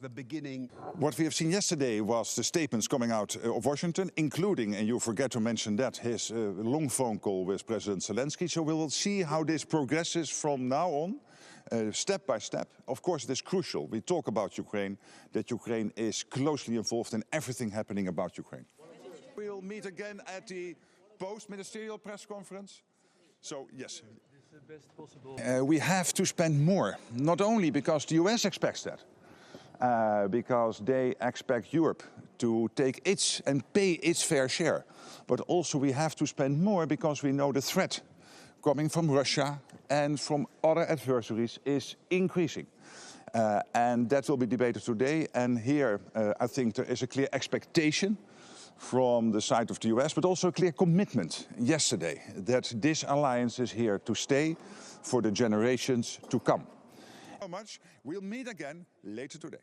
the beginning. What we have seen yesterday was the statements coming out of Washington, including, and you forget to mention that, his long phone call with President Zelensky. So we will see how this progresses from now on, step by step. Of course, it is crucial. We talk about Ukraine, that Ukraine is closely involved in everything happening about Ukraine. We'll meet again at the post-ministerial press conference. So, yes. We have to spend more, not only because the US expects that, because they expect Europe to take its and pay its fair share. But also we have to spend more because we know the threat coming from Russia and from other adversaries is increasing. And that will be debated today. And here I think there is a clear expectation from the side of the US, but also a clear commitment yesterday that this alliance is here to stay for the generations to come. So much. We'll meet again later today.